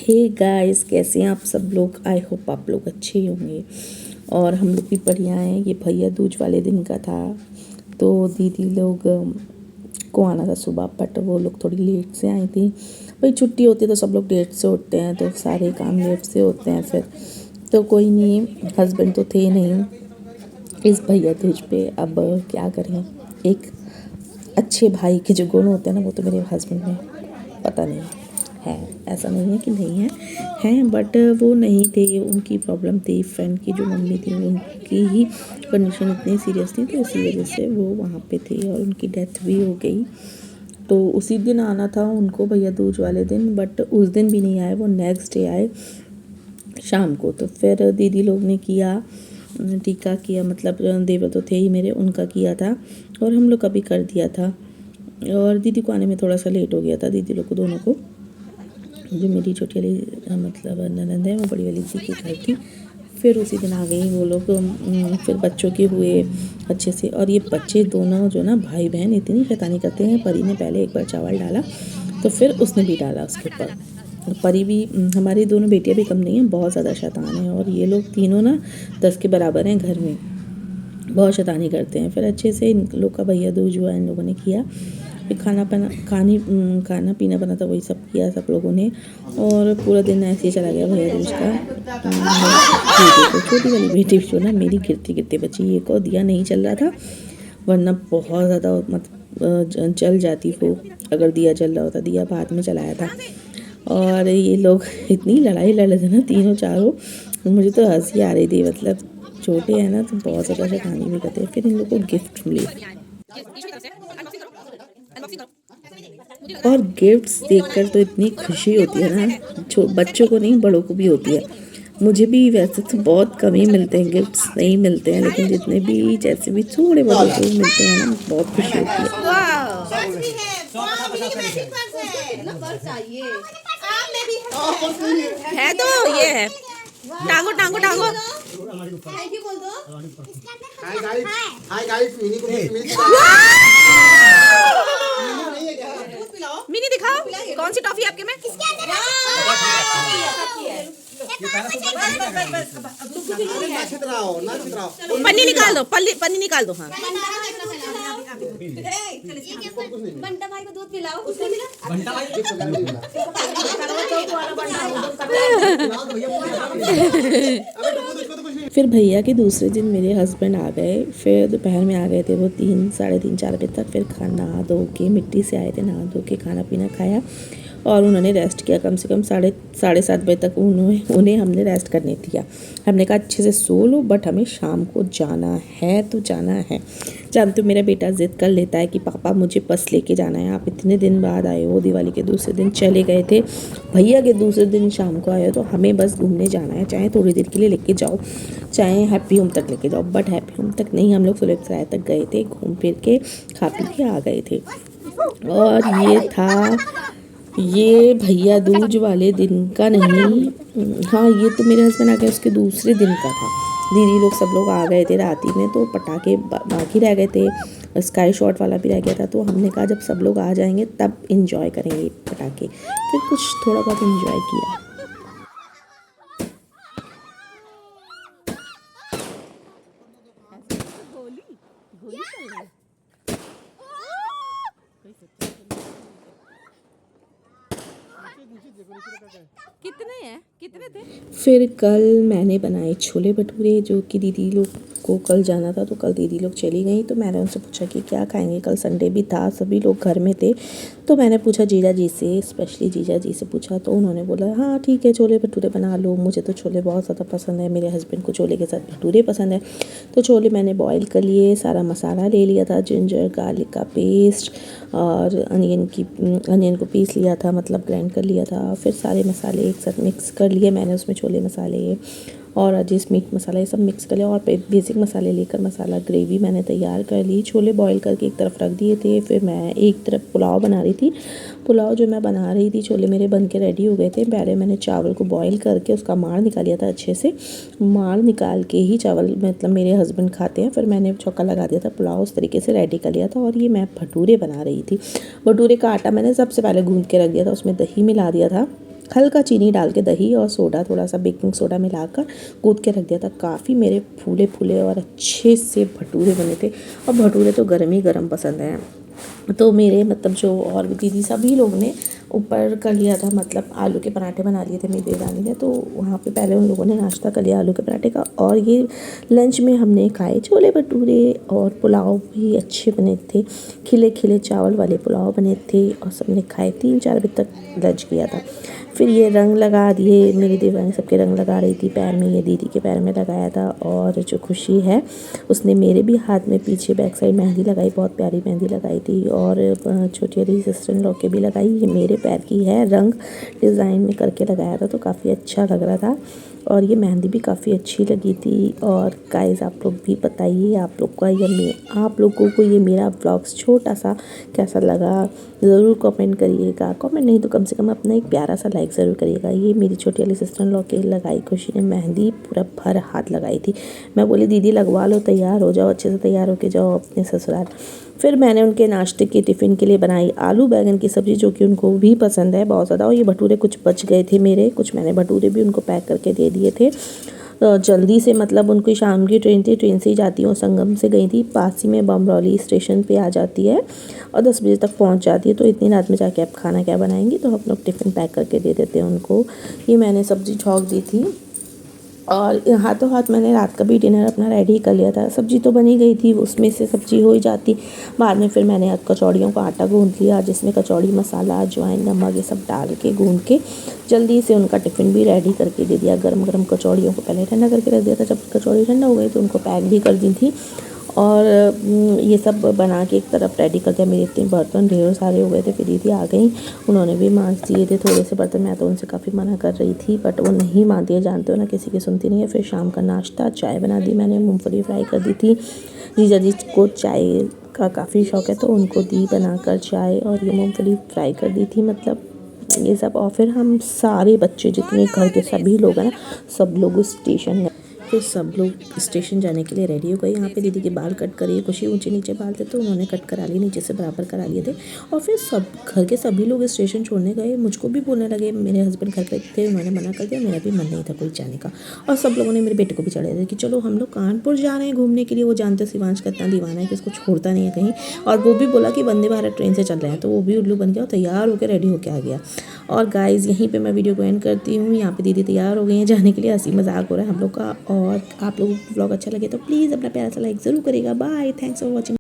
Hey guys, कैसे हैं आप सब लोग। आई होप आप लोग अच्छे ही होंगे और हम लोग भी बढ़िया हैं। ये भैया दूज वाले दिन का था तो दीदी लोग को आना था सुबह, बट वो लोग थोड़ी लेट से आई थी। भाई छुट्टी होती है तो सब लोग लेट से उठते हैं तो सारे काम लेट से होते हैं। फिर तो कोई नहीं, हस्बैंड तो थे नहीं इस भैया दूज पे। अब क्या करें, एक अच्छे भाई के जो गुण होते हैं ना वो तो मेरे हस्बैंड में पता नहीं है। ऐसा नहीं है कि नहीं है, हैं बट वो नहीं थे। उनकी प्रॉब्लम थी, फ्रेंड की जो मम्मी थी उनकी ही कंडीशन इतनी सीरियस थी तो इसी वजह से वो वहाँ पे थे और उनकी डेथ भी हो गई। तो उसी दिन आना था उनको, भैया दूज वाले दिन, बट उस दिन भी नहीं आए। वो नेक्स्ट डे आए शाम को। तो फिर दीदी लोग ने किया, टीका किया, मतलब देवर तो थे ही मेरे, उनका किया था और हम लोग का भी कर दिया था। और दीदी को आने में थोड़ा सा लेट हो गया था, दीदी लोग को दोनों को। जो मेरी छोटी वाली मतलब ननंद है वो बड़ी वाली दीदी के घर थी। फिर उसी दिन आ गई वो लोग। फिर बच्चों के हुए अच्छे से। और ये बच्चे दोनों जो ना भाई बहन इतनी शैतानी करते हैं। परी ने पहले एक बार चावल डाला तो फिर उसने भी डाला उसके ऊपर। परी भी, हमारी दोनों बेटियां भी कम नहीं हैं, बहुत ज़्यादा शैतान है। और ये लोग तीनों ना 10 के बराबर हैं घर में, बहुत शैतानी करते हैं। फिर अच्छे से इन लोग का भैया दूज हुआ, इन लोगों ने किया। फिर खाना पीना बना था, वही सब किया सब लोगों ने। और पूरा दिन ऐसे ही चला गया भैया दूज का। बेटी को, छोटी वाली बेटी जो ना मेरी गिरती गिरती बची, ये को दिया नहीं चल रहा था, वरना बहुत ज़्यादा मतलब जल जाती वो अगर दिया जल रहा होता। दिया बाद में चलाया था। और ये लोग इतनी लड़ाई लड़ रहे थे ना तीनों चारों, मुझे तो हंसी आ रही थी। मतलब छोटे हैं ना तो बहुत ज़्यादा शैतानी भी करते हैं। फिर इन लोगों को गिफ्ट मिले और गिफ्ट्स देखकर तो इतनी खुशी होती है ना, बच्चों को नहीं बड़ों को भी होती है। मुझे भी वैसे तो बहुत कम ही मिलते हैं, गिफ्ट्स नहीं मिलते हैं, लेकिन जितने भी जैसे भी थोड़े बड़ों को मिलते हैं ना बहुत खुशी होती है। तो ये है, टांगो टांगो टांगो। थैंक यू बोल दो। हाय गाइस, मिनी को मिनी दिखाओ, कौन सी टॉफी आपके में? पन्नी निकाल दो, पन्नी निकाल दो। हाँ, बंटा भाई को दूध पिलाओ। उसको मिला फिर भैया के दूसरे दिन मेरे हस्बैंड आ गए। फिर दोपहर में आ गए थे वो 3, साढ़े 3, 4 बजे तक। फिर नहा धो के, मिट्टी से आए थे, नहा धो के खाना पीना खाया और उन्होंने रेस्ट किया। कम से कम साढ़े 7:30 बजे तक उन्हें हमने रेस्ट करने दिया। हमने कहा अच्छे से सो लो, बट हमें शाम को जाना है तो जाना है। जानते हो मेरा बेटा ज़िद कर लेता है कि पापा मुझे बस लेके जाना है। आप इतने दिन बाद आए हो, दिवाली के दूसरे दिन चले गए थे, भैया के दूसरे दिन शाम को आए हो, तो हमें बस घूमने जाना है। चाहे थोड़ी देर के लिए लेके जाओ, चाहे हैप्पी होम तक लेके जाओ, बट हैप्पी होम तक नहीं, हम लोग सुलेबसराय तक गए थे, घूम फिर के खा पी के आ गए थे। और ये था, ये भैया दूज वाले दिन का नहीं, हाँ ये तो मेरे हस्बैंड आ गए उसके दूसरे दिन का था। दीदी लोग सब लोग आ गए थे रात ही में, तो पटाखे बाकी रह गए थे, स्काई शॉट वाला भी रह गया था। तो हमने कहा जब सब लोग आ जाएंगे तब इंजॉय करेंगे पटाखे। फिर कुछ थोड़ा बहुत इंजॉय किया। कितने थे? फिर कल मैंने बनाए छोले भटूरे, जो कि दीदी लोग को कल जाना था, तो कल दीदी लोग चली गई। तो मैंने उनसे पूछा कि क्या खाएंगे, कल संडे भी था, सभी लोग घर में थे। तो मैंने पूछा जीजा जी से, स्पेशली जीजा जी से पूछा, तो उन्होंने बोला हाँ ठीक है छोले भटूरे बना लो। मुझे तो छोले बहुत ज़्यादा पसंद है, मेरे हस्बैंड को छोले के साथ भटूरे पसंद है। तो छोले मैंने बॉईल कर लिए, सारा मसाला ले लिया था, जिंजर गार्लिक का पेस्ट और अनियन को पीस लिया था, मतलब ग्राइंड कर लिया था। फिर सारे मसाले एक साथ मिक्स कर लिए मैंने, उसमें छोले मसाले और जिस मीट मसाला ये सब मिक्स कर लिया। और बेसिक मसाले लेकर मसाला ग्रेवी मैंने तैयार कर ली। छोले बॉईल करके एक तरफ रख दिए थे। फिर मैं एक तरफ पुलाव बना रही थी। पुलाव जो मैं बना रही थी, छोले मेरे बन के रेडी हो गए थे। पहले मैंने चावल को बॉईल करके उसका माड़ निकाल लिया था अच्छे से। माड़ निकाल के ही चावल मतलब मेरे हस्बैंड खाते हैं। फिर मैंने छौंका लगा दिया था, पुलाव उस तरीके से रेडी कर लिया था। और ये मैं भटूरे बना रही थी। भटूरे का आटा मैंने सबसे पहले गूंद के रख दिया था, उसमें दही मिला दिया था हल्का चीनी डाल के दही और सोडा, थोड़ा सा बेकिंग सोडा मिलाकर गूँथ के रख दिया था। काफ़ी मेरे फूले फूले और अच्छे से भटूरे बने थे। और भटूरे तो गर्म ही गर्म पसंद हैं, तो मेरे मतलब जो और भी दीदी सभी लोग ने ऊपर कर लिया था, मतलब आलू के पराठे बना लिए थे मेरी देवरानी ने। तो वहाँ पे पहले उन लोगों ने नाश्ता कर लिया आलू के पराठे का, और ये लंच में हमने खाए छोले भटूरे, और पुलाव भी अच्छे बने थे, खिले खिले चावल वाले पुलाव बने थे, और सबने खाए। 3-4 बजे तक लंच किया था। फिर ये रंग लगा दिए, मेरी देवरानी सबके रंग लगा रही थी पैर में, ये दीदी के पैर में लगाया था। और जो खुशी है उसने मेरे भी हाथ में पीछे बैक साइड मेहंदी लगाई, बहुत प्यारी मेहंदी लगाई थी। और छोटी वाली सिस्टर इन लॉ के भी लगाई। ये मेरे पैर की है, रंग डिज़ाइन में करके लगाया था, तो काफ़ी अच्छा लग रहा था। और ये मेहंदी भी काफ़ी अच्छी लगी थी। और गाइस आप लोग भी बताइए आप लोगों को ये मेरा व्लॉग्स छोटा सा कैसा लगा, ज़रूर कमेंट करिएगा। कमेंट नहीं तो कम से कम अपना एक प्यारा सा लाइक ज़रूर करिएगा। ये मेरी छोटी वाली सिस्टर इन लॉ के लगाई, खुशी ने मेहंदी पूरा भर हाथ लगाई थी। मैं बोली दीदी लगवा लो, तैयार हो जाओ, अच्छे से तैयार होके जाओ अपने ससुराल। फिर मैंने उनके नाश्ते के टिफ़िन के लिए बनाई आलू बैंगन की सब्ज़ी, जो कि उनको भी पसंद है बहुत ज़्यादा। और ये भटूरे कुछ बच गए थे मेरे, कुछ मैंने भटूरे भी उनको पैक करके दे दिए थे जल्दी से, मतलब उनकी शाम की ट्रेन थी, ट्रेन से ही जाती हूँ, संगम से गई थी, पास ही में बमरौली स्टेशन पे आ जाती है और 10 बजे तक पहुँच जाती है। तो इतनी रात में जाके आप खाना क्या बनाएंगी, तो हम लोग टिफ़िन पैक करके दे देते हैं उनको। ये मैंने सब्ज़ी छौंक दी थी, और हाथों हाथ मैंने रात का भी डिनर अपना रेडी कर लिया था। सब्ज़ी तो बनी गई थी, उसमें से सब्ज़ी हो ही जाती। बाद में फिर मैंने कचौड़ियों का आटा गूँथ लिया, जिसमें कचौड़ी मसाला, अजवाइन, नमक ये सब डाल के गूँथ के जल्दी से उनका टिफ़िन भी रेडी करके दे दिया। गरम गरम कचौड़ियों को पहले ठंडा करके रख दिया था, जब कचौड़ी ठंडा हो गई तो उनको पैक भी कर दी थी। और ये सब बना के एक तरफ रेडी कर दिया। मेरे इतने बर्तन ढेर सारे हो गए थे, फिर दीदी आ गई, उन्होंने भी मांज दिए थे थोड़े से बर्तन। मैं तो उनसे काफ़ी मना कर रही थी, बट वो नहीं मानती है, जानते हो ना, किसी की सुनती नहीं है। फिर शाम का नाश्ता चाय बना दी मैंने, मूँगफली फ्राई कर दी थी। जीजा जी को चाय का काफ़ी शौक़ है, तो उनको दी बनाकर चाय, और ये मूँगफली फ्राई कर दी थी, मतलब ये सब। और फिर हम सारे बच्चे जितने घर के सभी लोग हैं ना, सब लोग स्टेशन गए। फिर सब लोग स्टेशन जाने के लिए रेडी हो गए। यहाँ पे दीदी के बाल कट करिए, कुछ ही ऊंचे नीचे बाल थे तो उन्होंने कट करा लिए, नीचे से बराबर करा लिए थे। और फिर सब घर के सभी लोग स्टेशन छोड़ने गए। मुझको भी बोलने लगे, मेरे हस्बैंड घर पे थे, उन्होंने मना कर दिया, मेरा भी मन नहीं था कोई जाने का। और सब लोगों ने मेरे बेटे को भी चढ़ा दिया कि चलो हम लोग कानपुर जा रहे हैं घूमने के लिए। वो जानते शिवांश का इतना दीवाना है कि उसको छोड़ता नहीं है कहीं। और वो भी बोला कि वंदे भारत ट्रेन से चल रहे हैं, तो वो भी उल्लू बन गया और तैयार होकर रेडी होकर आ गया। और गाइज़ यहीं पे मैं वीडियो को एंड करती हूँ। यहाँ पे दीदी तैयार हो गई हैं जाने के लिए, हंसी मजाक हो रहा है हम लोग का। और आप लोगों को ब्लॉग अच्छा लगे तो प्लीज़ अपना प्यारा सा लाइक ज़रूर करिएगा। Bye, thanks for watching.